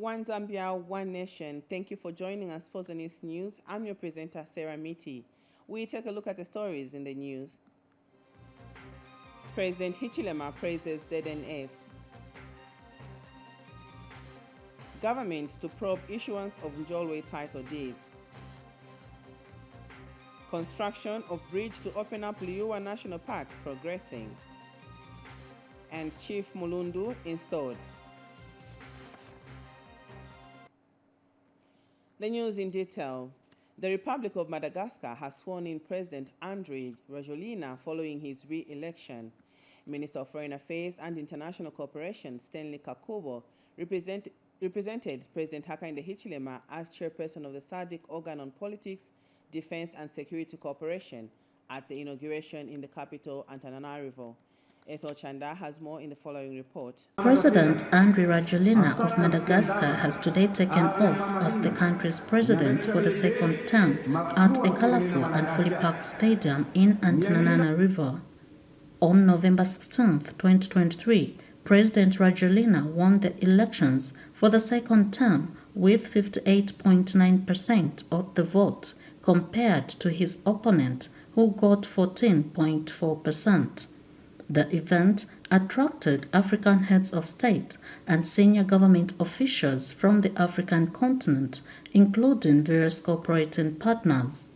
One Zambia, One Nation. Thank you for joining us for Zanis News. I'm your presenter, Sarah Miti. We take a look at the stories in the news. President Hichilema praises ZNS. Government to probe issuance of Njolwe title deeds. Construction of bridge to open up Liuwa National Park progressing. And Chief Mulundu installed. The news in detail. The Republic of Madagascar has sworn in President Andry Rajoelina following his re-election. Minister of Foreign Affairs and International Cooperation Stanley Kakubo represented President Hakainde Hichilema as chairperson of the SADC Organ on Politics, Defense and Security Cooperation at the inauguration in the capital, Antananarivo. Ethel Chanda has more in the following report. President Andry Rajoelina of Madagascar has today taken oath as the country's president for the second term at a colorful and fully packed stadium in Antananarivo. On November 16, 2023, President Rajoelina won the elections for the second term with 58.9% of the vote compared to his opponent, who got 14.4%. The event attracted African heads of state and senior government officials from the African continent, including various cooperating partners.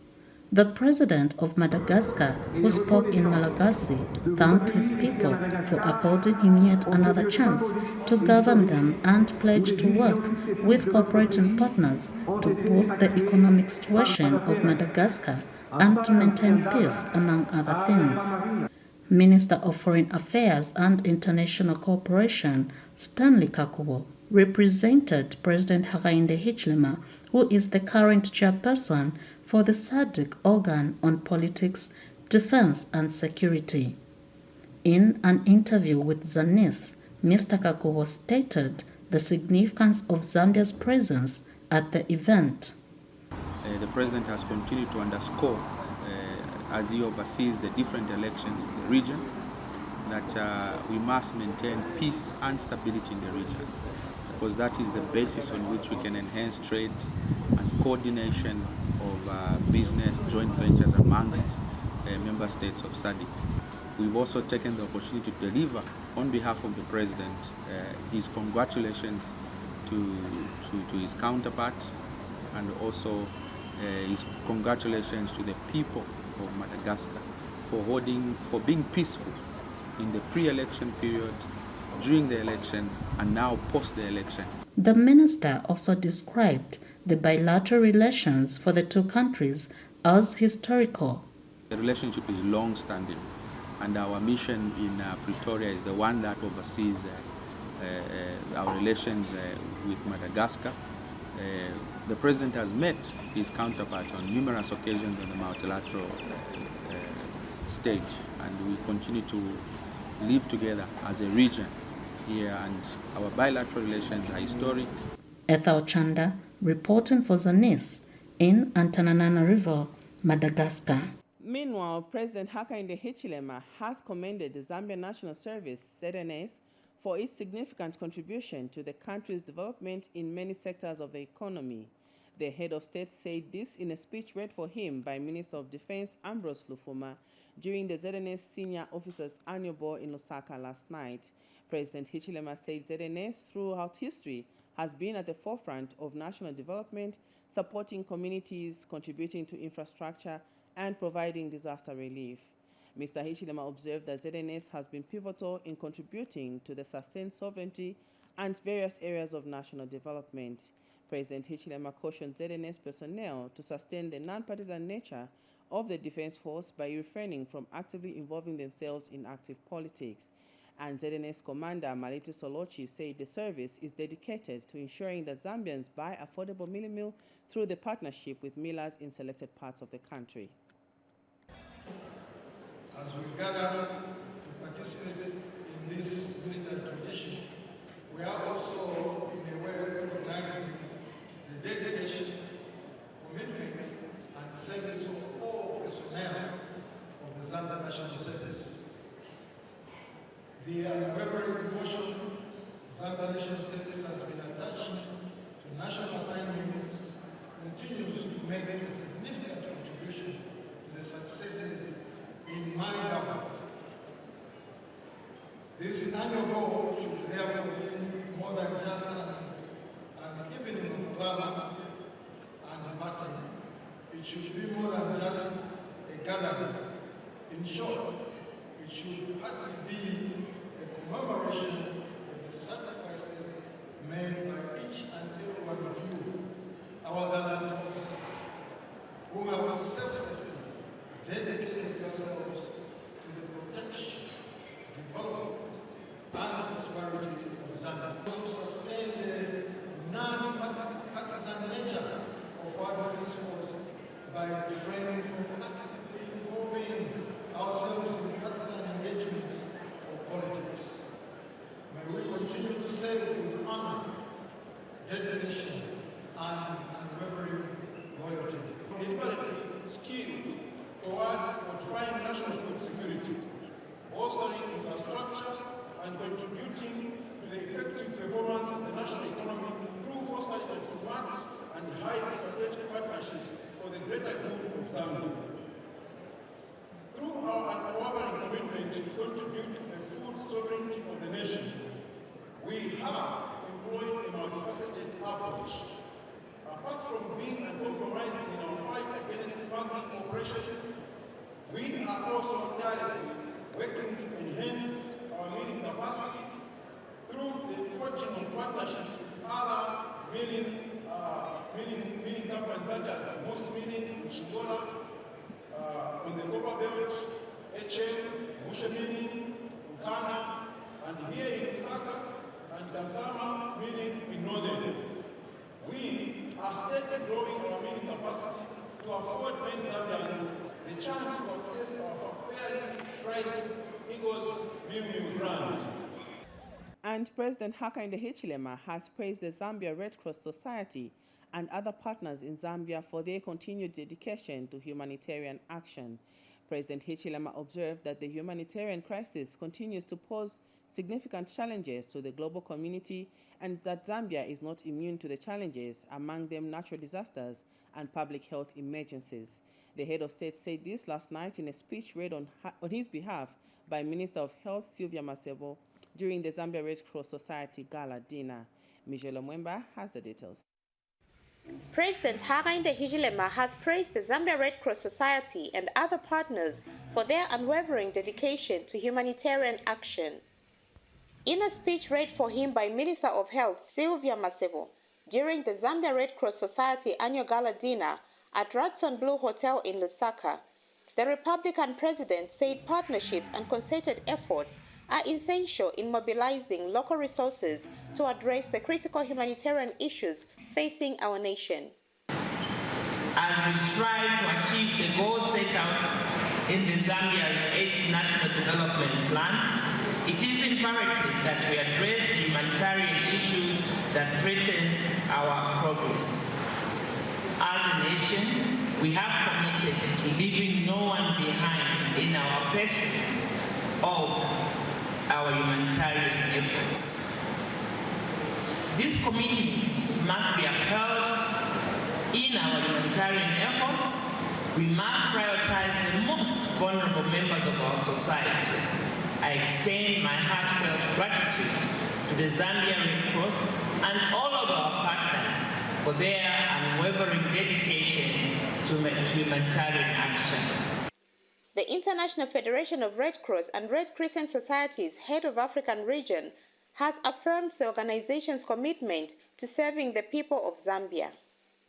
The president of Madagascar, who spoke in Malagasy, thanked his people for according him yet another chance to govern them and pledged to work with cooperating partners to boost the economic situation of Madagascar and to maintain peace, among other things. Minister of Foreign Affairs and International Cooperation Stanley Kakubo represented President Hakainde Hichilema, who is the current chairperson for the SADC Organ on Politics, Defense and Security. In an interview with Zanis, Mr. Kakubo stated the significance of Zambia's presence at the event. The President has continued to underscore as he oversees the different elections in the region, that we must maintain peace and stability in the region, because that is the basis on which we can enhance trade and coordination of business joint ventures amongst member states of SADC. We've also taken the opportunity to deliver on behalf of the President his congratulations to his counterpart, and also his congratulations to the people of Madagascar for being peaceful in the pre-election period, during the election, and now post the election. The minister also described the bilateral relations for the two countries as historical. The relationship is long-standing, and our mission in Pretoria is the one that oversees our relations with Madagascar. The President has met his counterpart on numerous occasions on the multilateral stage, and we continue to live together as a region here, and our bilateral relations are historic. Ethel Chanda, reporting for Zanis in Antananarivo, Madagascar. Meanwhile, President Hakainde Hichilema has commended the Zambia National Service, ZNS, for its significant contribution to the country's development in many sectors of the economy. The head of state said this in a speech read for him by Minister of Defense Ambrose Lufuma during the ZNS Senior Officers Annual Ball in Lusaka last night. President Hichilema said ZNS throughout history has been at the forefront of national development, supporting communities, contributing to infrastructure, and providing disaster relief. Mr. Hichilema observed that ZNS has been pivotal in contributing to the sustained sovereignty and various areas of national development. President Hichilema cautioned ZNS personnel to sustain the non-partisan nature of the Defense Force by refraining from actively involving themselves in active politics. And ZNS Commander Maliti Solochi said the service is dedicated to ensuring that Zambians buy affordable mealie meal through the partnership with millers in selected parts of the country. As we gather to participate in this military tradition, we are also in a way recognizing the dedication, commitment, and service of all personnel of the Zambia National Service. The unwavering devotion Zambia National Service has been attaching the National Assignment Units continues to make a significant contribution to the successes in my government. This annual goal should therefore be more than just an evening of glamour and party. It should be more than just a gathering. In short, it should partly be a commemoration of the sacrifices made by each and every one of you, our gallant officers, who have selflessly dedicated yourselves to the protection, development, and prosperity of Zambia. Also sustain the non-partisan nature of our defense force by refraining from actively involving ourselves in partisan engagements or politics. May we continue to serve with honor, dedication, and unwavering loyalty. Deliberately skilled towards fortifying national food security, bolstering infrastructure, and contributing to the effective performance of the national economy through fostering of smart and highly strategic partnerships for the greater good of Zambia. Through our unwavering commitment to contribute to the food sovereignty of the nation, we have employed a multifaceted approach. Apart from being uncompromising in our fight against smuggling operations, we are also tirelessly working to enhance our milling capacity through the forging of partnerships with other milling companies such as Moose Milling in Chigola, on the Copper Belt, HM, Mushe Milling, Ukana, and here in Lusaka, and Kazama Milling in Northern. We are steadily growing our milling capacity to afford many Zambians the chance to access our fairly priced Eagles Miu brand. And President Hakainde Hichilema has praised the Zambia Red Cross Society and other partners in Zambia for their continued dedication to humanitarian action. President Hichilema observed that the humanitarian crisis continues to pose significant challenges to the global community and that Zambia is not immune to the challenges, among them natural disasters and public health emergencies. The head of state said this last night in a speech read on his behalf by Minister of Health Sylvia Masebo during the Zambia Red Cross Society Gala dinner. Mijelo Mwemba has the details. President Hakainde Hichilema has praised the Zambia Red Cross Society and other partners for their unwavering dedication to humanitarian action. In a speech read for him by Minister of Health Sylvia Masebo during the Zambia Red Cross Society annual gala dinner at Radisson Blu Hotel in Lusaka, the Republican president said partnerships and concerted efforts are essential in mobilizing local resources to address the critical humanitarian issues facing our nation. As we strive to achieve the goals set out in the Zambia's 8th National Development Plan, it is imperative that we address the humanitarian issues that threaten our progress. As a nation, we have committed to leaving no one behind in our pursuit of our humanitarian efforts. This commitment must be upheld in our humanitarian efforts. We must prioritize the most vulnerable members of our society. I extend my heartfelt gratitude to the Zambia Red Cross and all of our partners for their unwavering dedication to humanitarian action. The International Federation of Red Cross and Red Crescent Societies Head of African Region has affirmed the organization's commitment to serving the people of Zambia.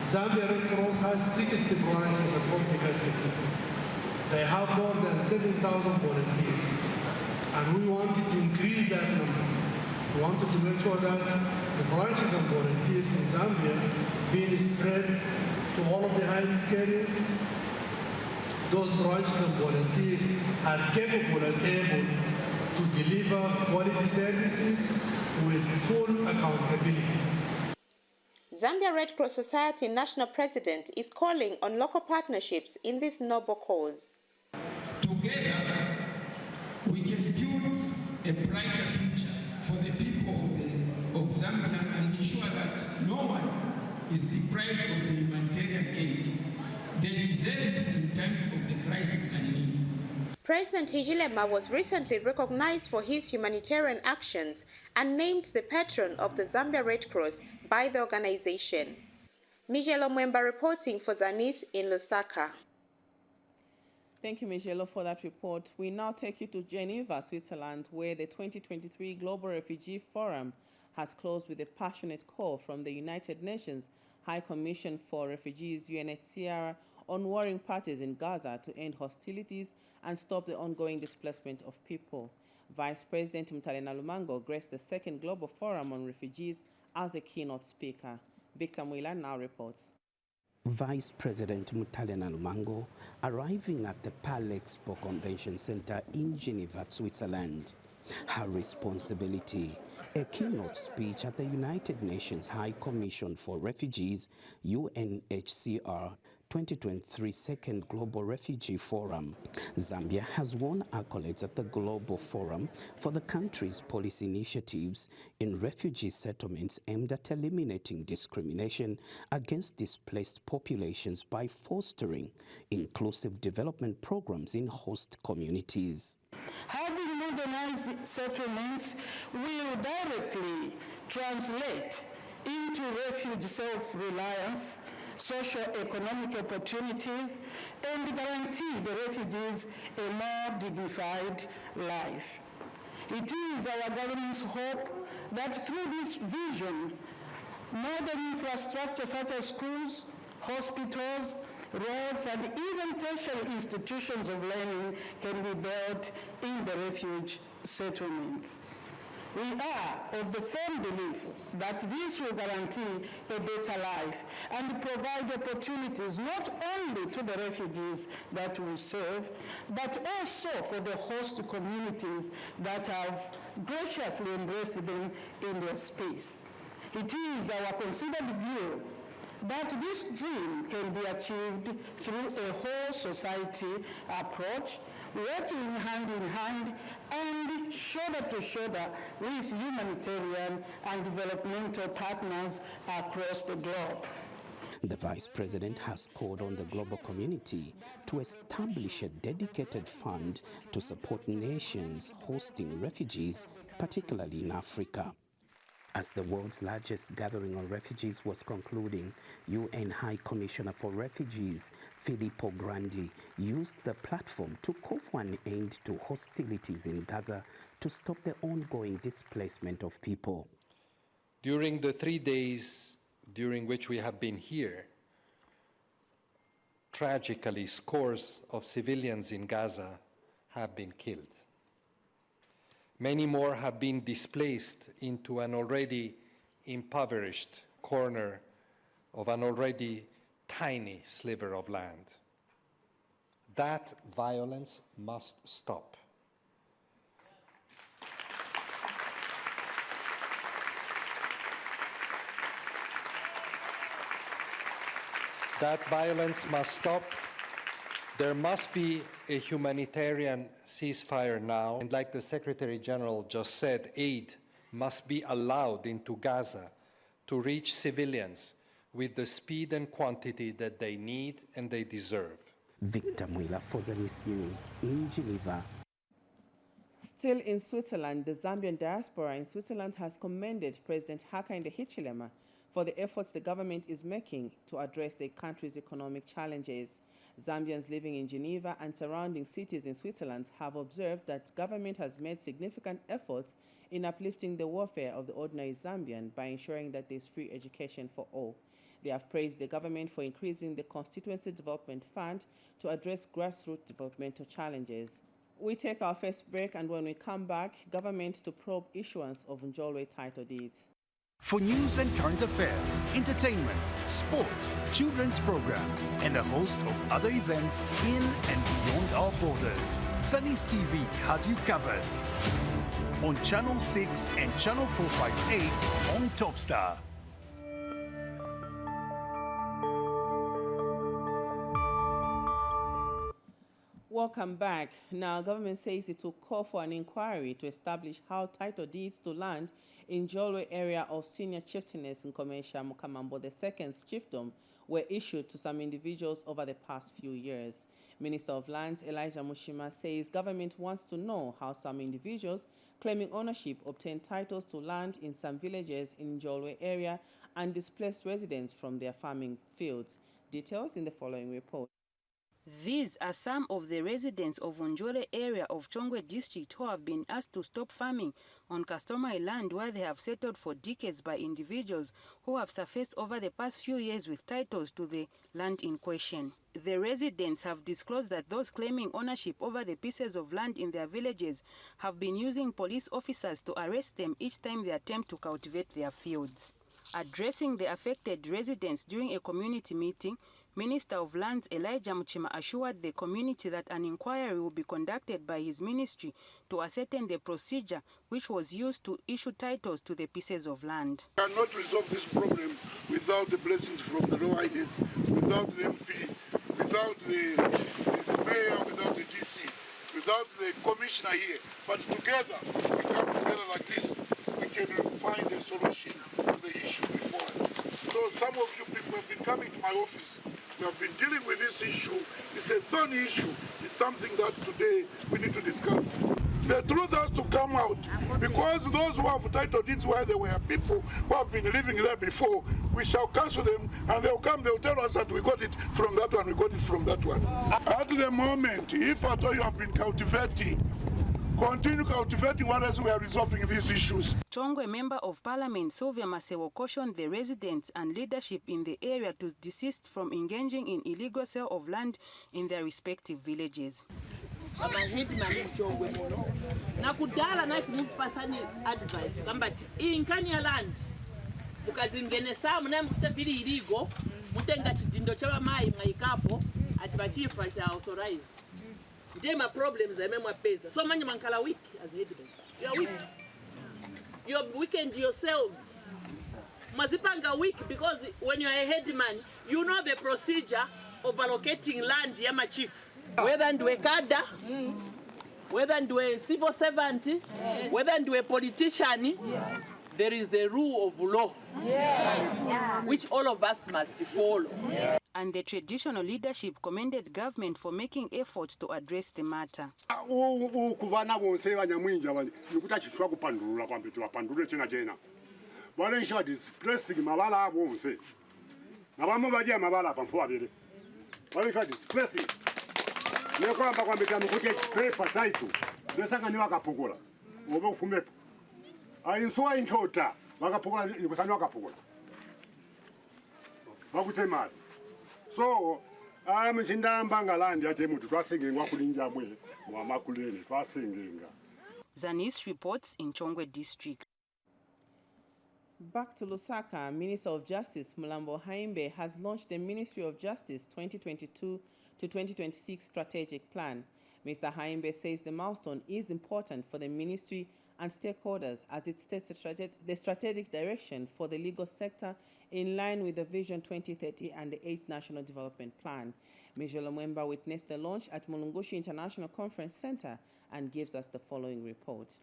Zambia Red Cross has 60 branches across the country. They have more than 7,000 volunteers, and we wanted to increase that number. We wanted to make sure that the branches and volunteers in Zambia being spread to all of the high-risk areas. Those branches and volunteers are capable and able to deliver quality services with full accountability. Zambia Red Cross Society National President is calling on local partnerships in this noble cause. Together, we can build a brighter future for the people of Zambia and ensure that no one is deprived of the humanitarian aid they deserve in times of the crisis and need. President Hichilema was recently recognized for his humanitarian actions and named the patron of the Zambia Red Cross by the organization. Mijelo Mwemba reporting for Zanis in Lusaka. Thank you, Mijelo, for that report. We now take you to Geneva, Switzerland, where the 2023 Global Refugee Forum has closed with a passionate call from the United Nations High Commission for Refugees, UNHCR, on warring parties in Gaza to end hostilities and stop the ongoing displacement of people. Vice President Mtalena Lumango graced the second Global Forum on Refugees as a keynote speaker. Victor Mwila now reports. Vice President Mtalena Lumango arriving at the PAL Expo Convention Center in Geneva, Switzerland. Her responsibility, a keynote speech at the United Nations High Commission for Refugees, UNHCR, 2023 Second Global Refugee Forum. Zambia has won accolades at the Global Forum for the country's policy initiatives in refugee settlements aimed at eliminating discrimination against displaced populations by fostering inclusive development programs in host communities. Having modernized settlements will directly translate into refuge self-reliance, socio-economic opportunities, and guarantee the refugees a more dignified life. It is our government's hope that through this vision, modern infrastructure such as schools, hospitals, roads, and even tertiary institutions of learning can be built in the refuge settlements. We are of the firm belief that this will guarantee a better life and provide opportunities not only to the refugees that we serve, but also for the host communities that have graciously embraced them in their space. It is our considered view that this dream can be achieved through a whole society approach, working hand in hand and shoulder to shoulder with humanitarian and developmental partners across the globe. The Vice President has called on the global community to establish a dedicated fund to support nations hosting refugees, particularly in Africa. As the world's largest gathering on refugees was concluding, UN High Commissioner for Refugees, Filippo Grandi, used the platform to call for an end to hostilities in Gaza to stop the ongoing displacement of people. During the 3 days during which we have been here, tragically, scores of civilians in Gaza have been killed. Many more have been displaced into an already impoverished corner of an already tiny sliver of land. That violence must stop. That violence must stop. There must be a humanitarian ceasefire now, and like the Secretary General just said, aid must be allowed into Gaza to reach civilians with the speed and quantity that they need and they deserve. Victor Mwila for Zanis News in Geneva. Still in Switzerland, the Zambian diaspora in Switzerland has commended President Hakainde Hichilema for the efforts the government is making to address the country's economic challenges. Zambians living in Geneva and surrounding cities in Switzerland have observed that government has made significant efforts in uplifting the welfare of the ordinary Zambian by ensuring that there is free education for all. They have praised the government for increasing the Constituency Development Fund to address grassroots developmental challenges. We take our first break, and when we come back, government to probe issuance of Njolwe title deeds. For news and current affairs, entertainment, sports, children's programs, and a host of other events in and beyond our borders, Zanis TV has you covered. On Channel 6 and Channel 458 on Topstar. Welcome back. Now, government says it will call for an inquiry to establish how title deeds to land in Jolwe area of Senior Chieftainess in Komesha Mukamambo II's chiefdom were issued to some individuals over the past few years. Minister of Lands Elijah Mushima says government wants to know how some individuals claiming ownership obtained titles to land in some villages in Jolwe area and displaced residents from their farming fields. Details in the following report. These are some of the residents of Njole area of Chongwe district who have been asked to stop farming on customary land where they have settled for decades by individuals who have surfaced over the past few years with titles to the land in question. The residents have disclosed that those claiming ownership over the pieces of land in their villages have been using police officers to arrest them each time they attempt to cultivate their fields. Addressing the affected residents during a community meeting, Minister of Lands Elijah Muchima assured the community that an inquiry will be conducted by his ministry to ascertain the procedure which was used to issue titles to the pieces of land. We cannot resolve this problem without the blessings from the Royal Highness, without the MP, without the mayor, without the DC, without the commissioner here. But together, we come together like this, we can find a solution to the issue before us. So some of you people have been coming to my office. We have been dealing with this issue. It's a thorny issue. It's something that today we need to discuss. The truth has to come out because those who have title deeds where there were people who have been living there before, we shall cancel them and they'll come, they'll tell us that we got it from that one, we got it from that one. At the moment, if at all you have been cultivating, continue cultivating whereas we are resolving these issues. Chongwe Member of Parliament Sylvia Masewo cautioned the residents and leadership in the area to desist from engaging in illegal sale of land in their respective villages. Nakudala na kumupasani advice kambati inkani ya land mukazingene saa muna mkutapili iligo mutenga chidindo chawa mai mwaikapo ati bachifa cha authorize ndema problems ememwa pesa so manya mankala weak as headman you are weak, you are weakened yourselves mazipanga weak because when you are a headman you know the procedure of allocating land ya machief whether ndwe kada whether ndwe civil servant whether ndwe politician there is the rule of law which all of us must follow. And the traditional leadership commended government for making efforts to address the matter. Kubana bonse banyamwinja bali nikutachishwa kupandulula kwambe tubapandule chena bale nsha displacing mabala abonse nabamo baje mabala pamfo abere bale nsha displacing nekwamba kwambe tamukuti paper title nesanga ni wakapokola ngoba kufumepo ayinsuwa inchota wakapokola nikusani wakapokola bakutemali. So, I'm in Bangalandi at Emu to singing Wakulinja Way, Wamakulini, singing. Zanis reports in Chongwe district. Back to Lusaka, Minister of Justice Mulambo Haimbe has launched the Ministry of Justice 2022 to 2026 strategic plan. Mr. Haimbe says the milestone is important for the ministry and stakeholders as it sets the strategic direction for the legal sector in line with the Vision 2030 and the 8th National Development Plan. Major Lomwemba witnessed the launch at Mulungushi International Conference Center and gives us the following report.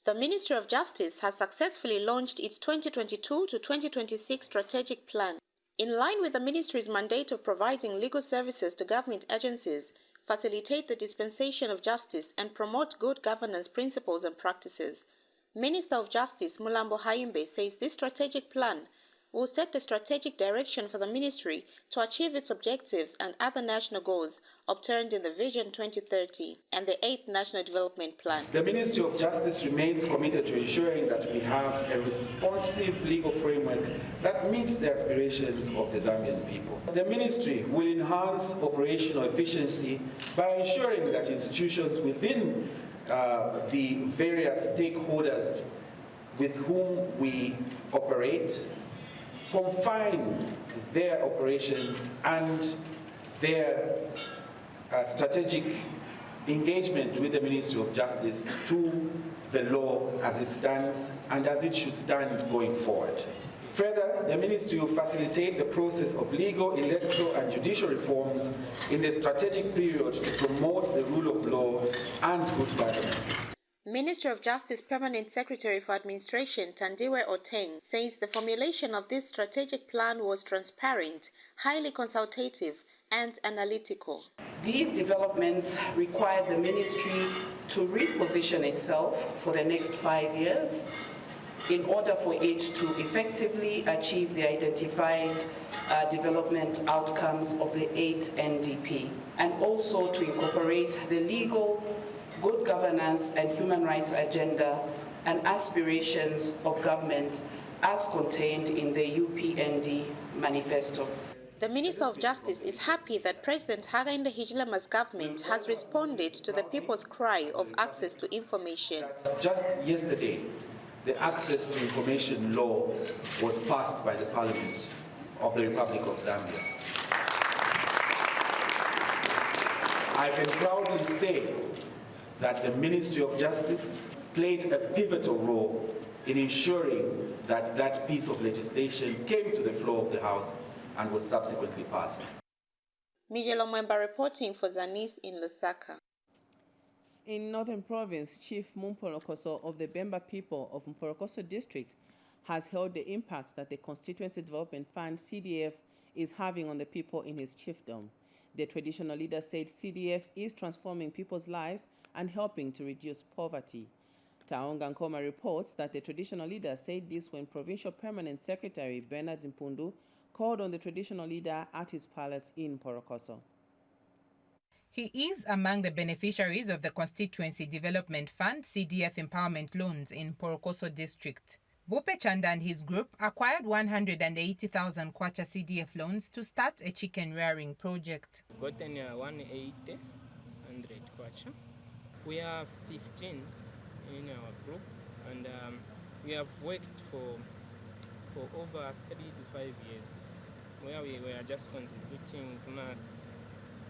The Ministry of Justice has successfully launched its 2022 to 2026 strategic plan. In line with the ministry's mandate of providing legal services to government agencies, facilitate the dispensation of justice, and promote good governance principles and practices, Minister of Justice Mulambo Haimbe says this strategic plan will set the strategic direction for the ministry to achieve its objectives and other national goals obtained in the Vision 2030 and the 8th National Development Plan. The Ministry of Justice remains committed to ensuring that we have a responsive legal framework that meets the aspirations of the Zambian people. The ministry will enhance operational efficiency by ensuring that institutions within the various stakeholders with whom we operate confine their operations and their strategic engagement with the Ministry of Justice to the law as it stands and as it should stand going forward. Further, the ministry will facilitate the process of legal, electoral and judicial reforms in the strategic period to promote the rule of law and good governance. Minister of Justice Permanent Secretary for Administration Tandiwe Oteng says the formulation of this strategic plan was transparent, highly consultative and analytical. These developments require the ministry to reposition itself for the next 5 years in order for it to effectively achieve the identified development outcomes of the 8 NDP, and also to incorporate the legal, good governance and human rights agenda and aspirations of government as contained in the UPND manifesto. The Minister of Justice is happy that President Hakainde Hichilema's government has responded to the people's cry of access to information. Just yesterday, the Access to Information Law was passed by the Parliament of the Republic of Zambia. I can proudly say that the Ministry of Justice played a pivotal role in ensuring that that piece of legislation came to the floor of the House and was subsequently passed. Mijelo Mwemba reporting for Zanis in Lusaka. In Northern Province, Chief Mumpolokoso of the Bemba people of Mpolokoso District has held the impact that the Constituency Development Fund, CDF, is having on the people in his chiefdom. The traditional leader said CDF is transforming people's lives and helping to reduce poverty. Taonga Nkoma reports that the traditional leader said this when Provincial Permanent Secretary Bernard Mpundu called on the traditional leader at his palace in Mpolokoso. He is among the beneficiaries of the Constituency Development Fund CDF Empowerment Loans in Mpolokoso District. Bupe Chanda and his group acquired 180,000 kwacha CDF loans to start a chicken rearing project. Gotten 180, 100 kwacha. We are 15 in our group, and we have worked for over 3 to 5 years, where we were just contributing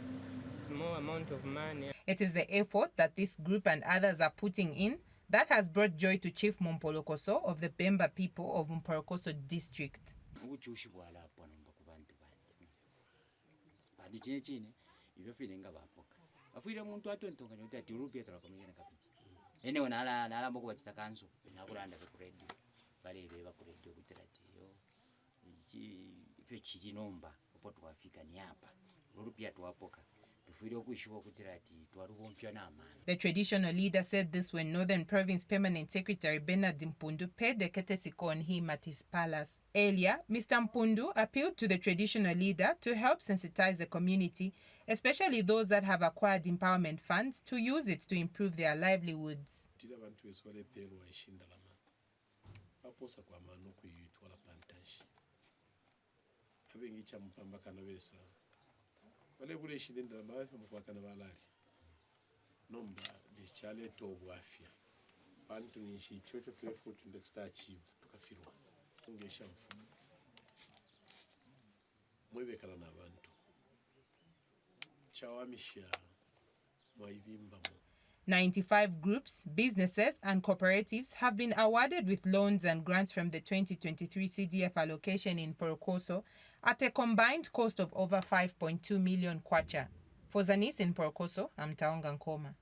small amount of money. It is the effort that this group and others are putting in that has brought joy to Chief Mumpolokoso of the Bemba people of Mpolokoso District. The traditional leader said this when Northern Province Permanent Secretary Bernard Mpundu paid the courtesy call on him at his palace. Earlier, Mr. Mpundu appealed to the traditional leader to help sensitize the community, especially those that have acquired empowerment funds, to use it to improve their livelihoods. Nomba dischale to afya bantu nishi chocho twefu tundexta achieve tukafirwa tungesha mfumo mwebekana na bantu chawamisha mwaibimba mo. 95 groups, businesses and cooperatives have been awarded with loans and grants from the 2023 CDF allocation in Mpolokoso at a combined cost of over 5.2 million kwacha. For Zanis in Mpolokoso, I'm Taonga Nkoma.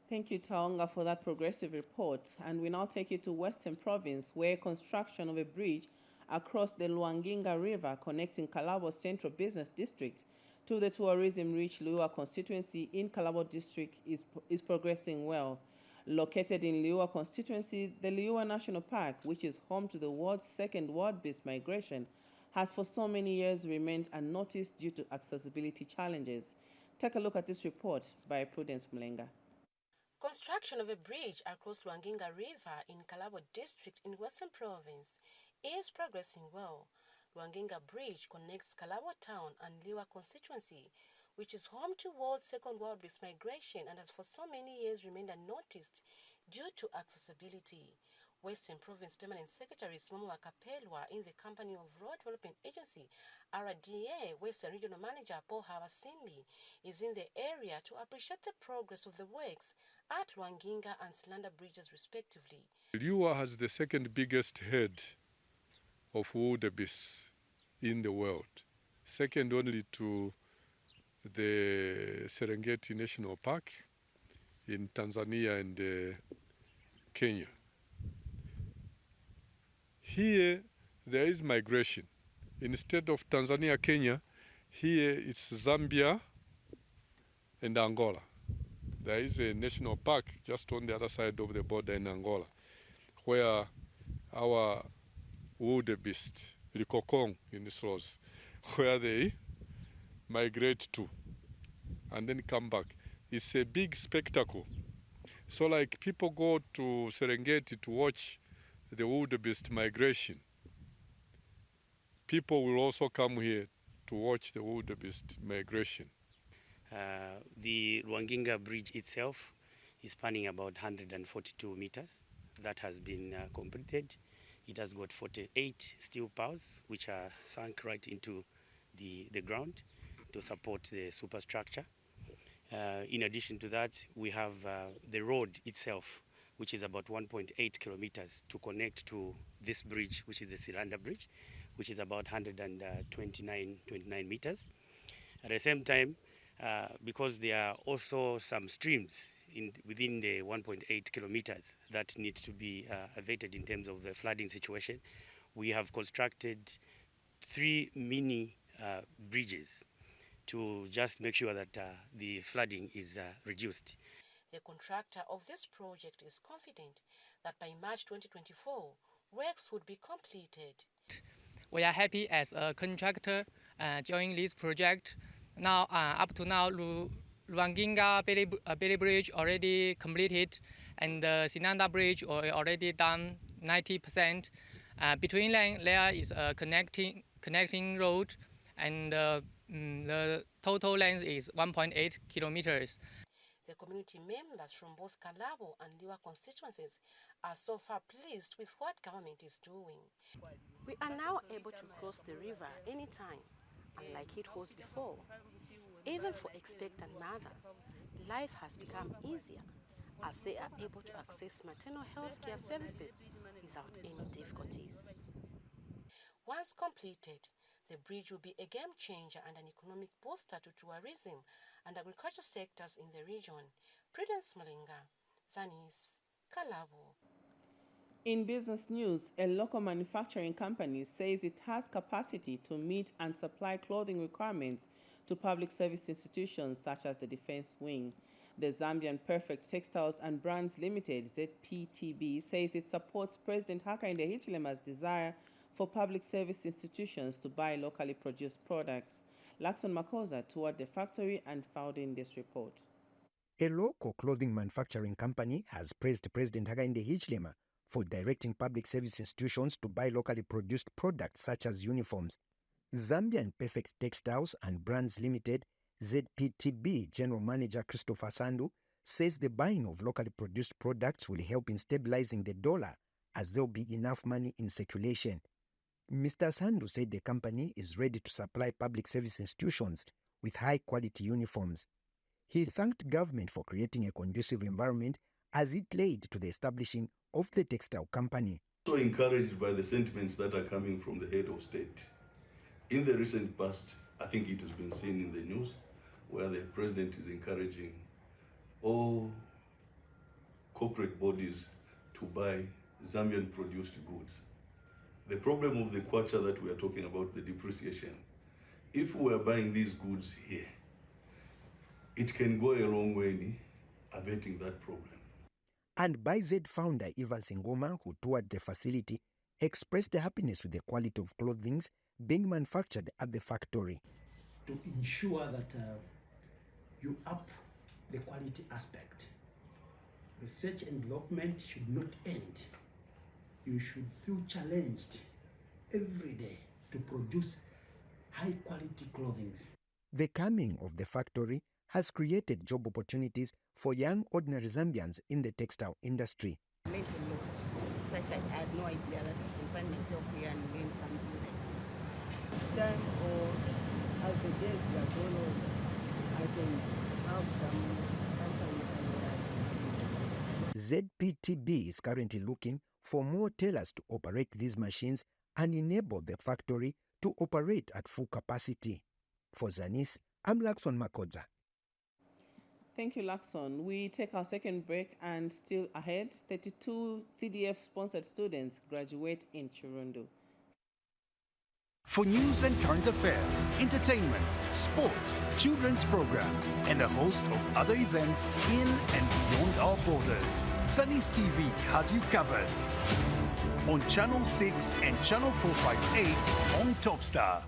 Thank you, Taonga, for that progressive report. And we now take you to Western Province, where construction of a bridge across the Luanginga River connecting Kalabo Central Business District to the tourism-rich Liua constituency in Kalabo District is progressing well. Located in Liua constituency, the Liua National Park, which is home to the world's second wild-beast migration, has for so many years remained unnoticed due to accessibility challenges. Take a look at this report by Prudence Mlenga. Construction of a bridge across Luanginga River in Kalabo District in Western Province is progressing well. Luanginga Bridge connects Kalabo Town and Liua constituency, which is home to world's second wild-beast migration and has for so many years remained unnoticed due to accessibility. Western Province Permanent Secretary Momo Wakapelwa in the company of Road Development Agency, RDA, Western Regional Manager Paul Hawasimbi is in the area to appreciate the progress of the works at Luanginga and Slanda bridges respectively. Liua has the second biggest head of wildebeests in the world, second only to the Serengeti National Park in Tanzania and Kenya. Here, there is migration. Instead of Tanzania, Kenya, here it's Zambia and Angola. There is a national park just on the other side of the border in Angola, where our wildebeest, Likokong in the source, where they migrate to and then come back. It's a big spectacle. So like people go to Serengeti to watch the wildebeest migration, people will also come here to watch the wildebeest migration. The Rwanginga Bridge itself is spanning about 142 meters. That has been completed. It has got 48 steel piles which are sunk right into the ground to support the superstructure. In addition to that, we have the road itself, which is about 1.8 kilometers to connect to this bridge, which is the Silanda Bridge, which is about 129 meters. At the same time, because there are also some streams within the 1.8 kilometers that need to be abated in terms of the flooding situation, we have constructed 3 mini bridges to just make sure that the flooding is reduced. The contractor of this project is confident that by March 2024, works would be completed. We are happy as a contractor joining this project. Now, up to now, Rwanginga Bay Bridge already completed, and the Sinanda Bridge already done 90%. Between them, there is a connecting road, and the total length is 1.8 kilometers. The community members from both Kalabo and Liwa constituencies are so far pleased with what government is doing. We are now able to cross the river anytime, unlike it was before. Even for expectant mothers, life has become easier as they are able to access maternal health care services without any difficulties. Once completed, the bridge will be a game changer and an economic booster to tourism and agriculture sectors in the region. Prudence Malinga, Zanis, Kalabo. In business news, a local manufacturing company says it has capacity to meet and supply clothing requirements to public service institutions such as the Defense Wing. The Zambian Perfect Textiles and Brands Limited, ZPTB, says it supports President Hakainde Hichilema's desire for public service institutions to buy locally produced products. Lakson Makosa toured the factory and filed in this report. A local clothing manufacturing company has praised President Hakainde Hichilema for directing public service institutions to buy locally produced products such as uniforms. Zambian Perfect Textiles and Brands Limited, ZPTB General Manager Christopher Sandu, says the buying of locally produced products will help in stabilizing the dollar as there will be enough money in circulation. Mr. Sandu said the company is ready to supply public service institutions with high-quality uniforms. He thanked government for creating a conducive environment as it led to the establishing of the textile company. So encouraged by the sentiments that are coming from the head of state. In the recent past, I think it has been seen in the news where the president is encouraging all corporate bodies to buy Zambian produced goods. The problem of the kwacha that we are talking about, the depreciation, if we are buying these goods here, it can go a long way in averting that problem. And ByZ founder Ivan Singoma, who toured the facility, expressed happiness with the quality of clothing being manufactured at the factory. To ensure that you up the quality aspect. Research and development should not end. You should feel challenged every day to produce high quality clothing. The coming of the factory has created job opportunities for young ordinary Zambians in the textile industry. I learned a lot, such that I had no idea that I can find myself here and learn something like this. Time or as the days are going on, I can have some company. ZPTB is currently looking for more tailors to operate these machines and enable the factory to operate at full capacity. For Zanis, I'm Lakson Makodza. Thank you, Lakson. We take our second break, and still ahead, 32 CDF-sponsored students graduate in Chirundo. For news and current affairs, entertainment, sports, children's programs, and a host of other events in and beyond our borders, Zanis TV has you covered. On Channel 6 and Channel 458 on Topstar.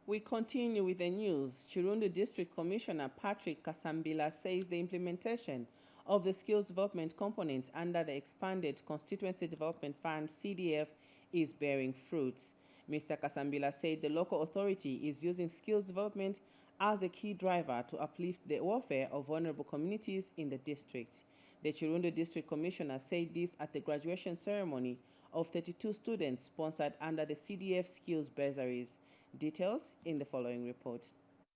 We continue with the news. Chirundo District Commissioner Patrick Kasambila says the implementation of the Skills Development component under the expanded Constituency Development Fund CDF is bearing fruits. Mr. Kasambila said the local authority is using skills development as a key driver to uplift the welfare of vulnerable communities in the district. The Chirundo District Commissioner said this at the graduation ceremony of 32 students sponsored under the CDF Skills Bursaries. Details in the following report.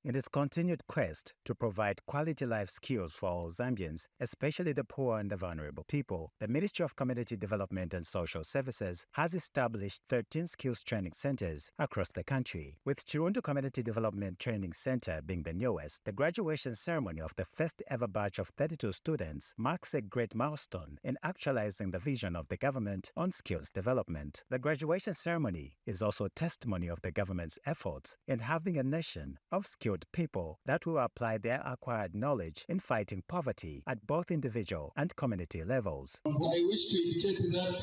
In its continued quest to provide quality life skills for all Zambians, especially the poor and the vulnerable people, the Ministry of Community Development and Social Services has established 13 skills training centers across the country. With Chirundo Community Development Training Center being the newest, the graduation ceremony of the first ever batch of 32 students marks a great milestone in actualizing the vision of the government on skills development. The graduation ceremony is also a testimony of the government's efforts in having a nation of skilled people that will apply their acquired knowledge in fighting poverty at both individual and community levels. I wish to indicate that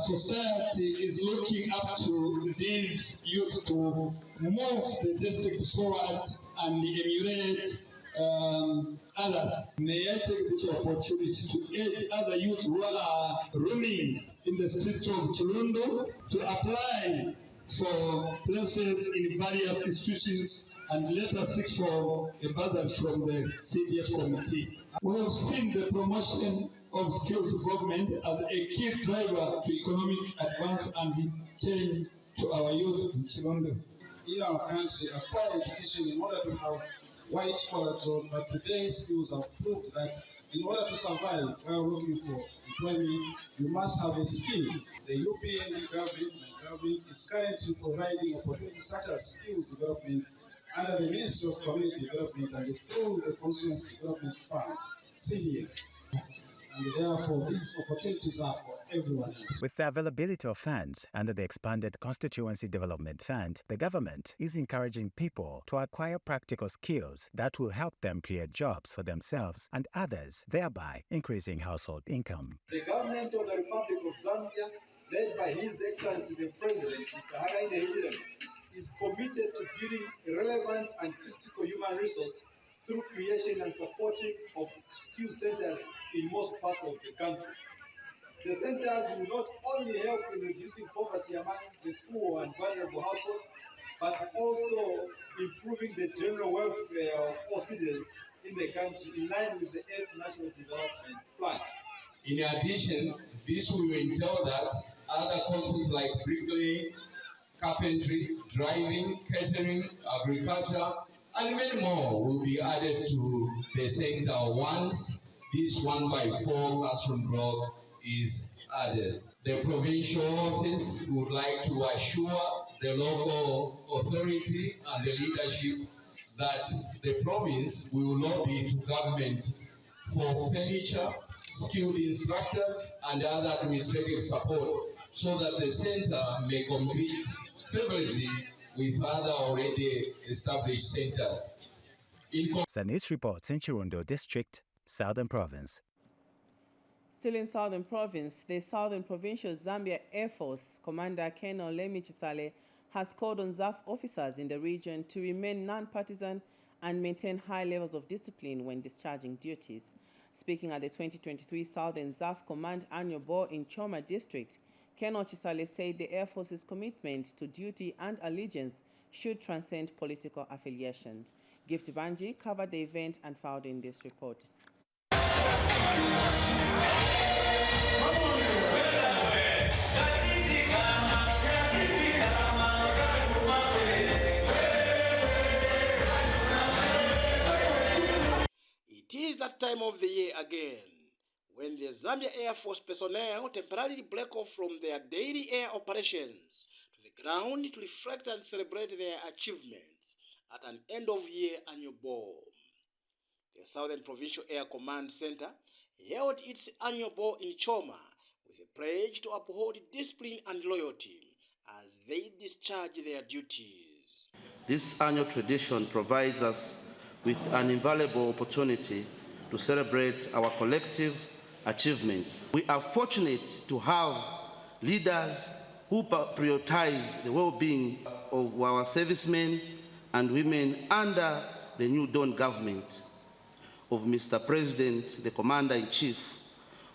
society is looking up to these youth to move the district forward and emulate others. May I take this opportunity to aid other youth who are roaming in the streets of Chirundo to apply for places in various institutions and let us seek for a bursary from the CDF committee. We have seen the promotion of skills development as a key driver to economic advance and change to our youth in Chirundo. In our country, acquire education in order to have white-collar jobs, but today's skills have proved that in order to survive while looking for employment, you must have a skill. The UPN government is currently providing opportunities such as skills development under the Ministry of Community Development and through the Constituency Development Fund, CDF. And therefore, these opportunities are for everyone else. With the availability of funds under the expanded Constituency Development Fund, the government is encouraging people to acquire practical skills that will help them create jobs for themselves and others, thereby increasing household income. The government of the Republic of Zambia, led by His Excellency the President, Mr. Hakainde Hichilema, is committed to building relevant and critical human resources through creation and supporting of skill centers in most parts of the country. The centers will not only help in reducing poverty among the poor and vulnerable households, but also improving the general welfare of all citizens in the country in line with the 8th National Development Plan. In addition, this will entail that other courses like bricklaying, carpentry, driving, catering, agriculture, and many more will be added to the center once this 1x4 classroom block is added. The provincial office would like to assure the local authority and the leadership that the province will lobby to government for furniture, skilled instructors, and other administrative support so that the center may compete favorably with other already established centers. Zanis reports in Chirundo District, Southern Province. Still in Southern Province, the Southern Provincial Zambia Air Force Commander Colonel Lemi Chisale has called on ZAF officers in the region to remain non-partisan and maintain high levels of discipline when discharging duties. Speaking at the 2023 Southern ZAF Command Annual Ball in Choma District, Colonel Chisale said the Air Force's commitment to duty and allegiance should transcend political affiliations. Gift Banji covered the event and filed in this report. It is that time of the year again, when the Zambia Air Force personnel temporarily break off from their daily air operations to the ground to reflect and celebrate their achievements at an end-of-year annual ball. The Southern Provincial Air Command Center held its annual ball in Choma with a pledge to uphold discipline and loyalty as they discharge their duties. This annual tradition provides us with an invaluable opportunity to celebrate our collective achievements. We are fortunate to have leaders who prioritize the well-being of our servicemen and women under the New Dawn government of Mr. President, the Commander-in-Chief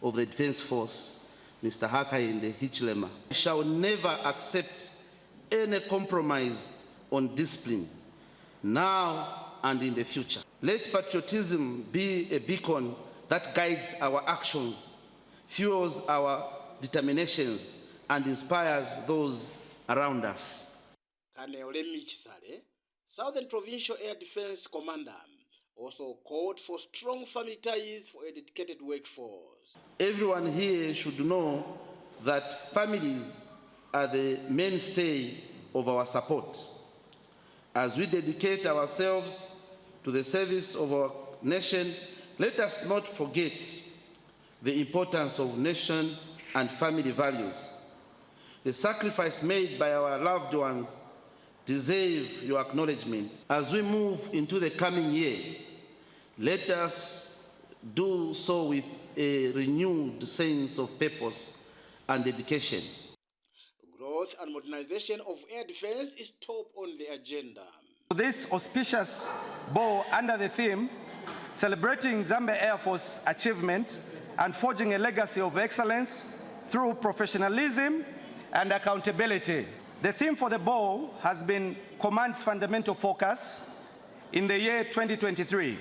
of the Defense Force, Mr. Hakainde Hichilema. We shall never accept any compromise on discipline, now and in the future. Let patriotism be a beacon that guides our actions, fuels our determinations, and inspires those around us. Colonel Remi Chisale, Southern Provincial Air Defense Commander, also called for strong family ties for a dedicated workforce. Everyone here should know that families are the mainstay of our support. As we dedicate ourselves to the service of our nation, let us not forget the importance of nation and family values. The sacrifice made by our loved ones deserve your acknowledgement. As we move into the coming year, let us do so with a renewed sense of purpose and dedication. Growth and modernization of air defense is top on the agenda. This auspicious ball under the theme, celebrating Zambia Air Force achievement and forging a legacy of excellence through professionalism and accountability. The theme for the ball has been Command's Fundamental Focus in the year 2023.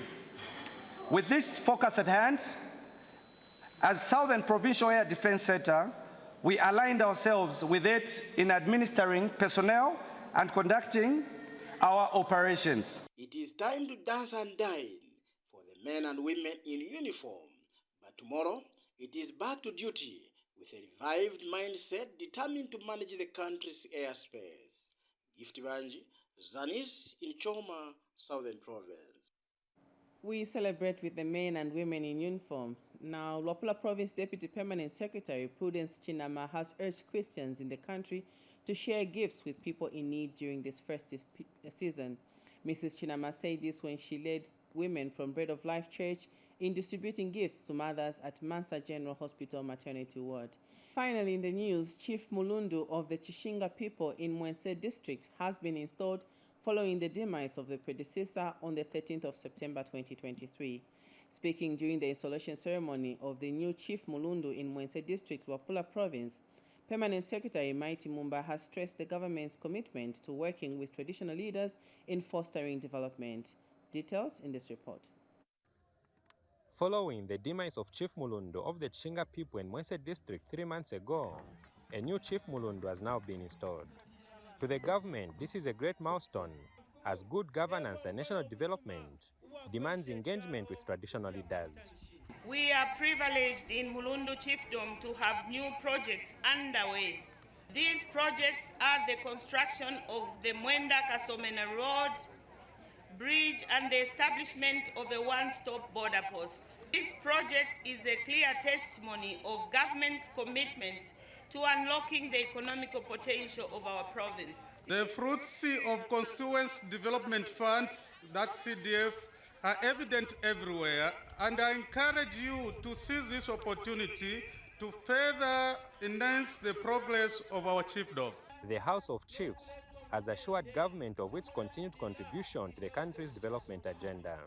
With this focus at hand, as Southern Provincial Air Defense Center, we aligned ourselves with it in administering personnel and conducting our operations. It is time to dance and dine for the men and women in uniform, but tomorrow it is back to duty with a revived mindset determined to manage the country's airspace. Gift Banji, Zanis in Choma, Southern Province. We celebrate with the men and women in uniform. Now, Luapula Province Deputy Permanent Secretary Prudence Chinama has urged Christians in the country to share gifts with people in need during this festive season. Mrs. Chinama said this when she led women from Bread of Life Church in distributing gifts to mothers at Mansa General Hospital Maternity Ward. Finally, in the news, Chief Mulundu of the Chishinga people in Mwense district has been installed following the demise of the predecessor on the 13th of September 2023. Speaking during the installation ceremony of the new Chief Mulundu in Mwense district, Luapula Province, Permanent Secretary Mighty Mumba has stressed the government's commitment to working with traditional leaders in fostering development. Details in this report. Following the demise of Chief Mulundu of the Chinga people in Mwense district 3 months ago, a new Chief Mulundu has now been installed. To the government, this is a great milestone, as good governance and national development demands engagement with traditional leaders. We are privileged in Mulundu Chiefdom to have new projects underway. These projects are the construction of the Mwenda Kasomena Road Bridge and the establishment of a one-stop border post. This project is a clear testimony of government's commitment to unlocking the economical potential of our province. The fruits of constituency development funds, that CDF, are evident everywhere, and I encourage you to seize this opportunity to further enhance the progress of our chiefdom. The House of Chiefs has assured government of its continued contribution to the country's development agenda.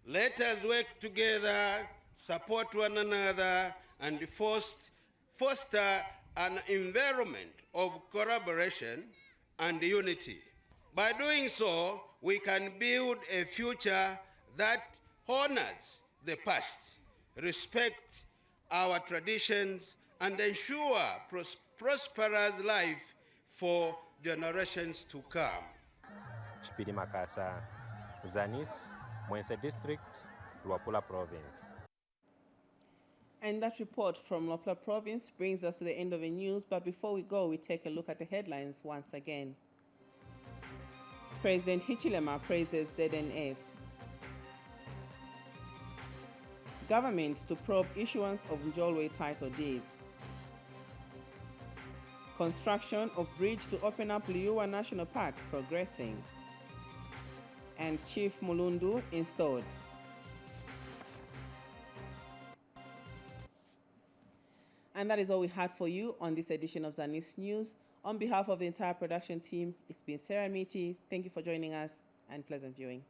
Let us work together, support one another, and foster an environment of collaboration and unity. By doing so, we can build a future that honors the past, respect our traditions, and ensure prosperous life for generations to come. Shpidi Makasa, Zanis, Mwense District, Luapula Province. And that report from Luapula Province brings us to the end of the news, but before we go, we take a look at the headlines once again. President Hichilema praises ZNS. Government to probe issuance of Njolwe title deeds. Construction of bridge to open up Liuwa National Park progressing. And Chief Mulundu installed. And that is all we had for you on this edition of Zanis News. On behalf of the entire production team, it's been Sarah Miti. Thank you for joining us and pleasant viewing.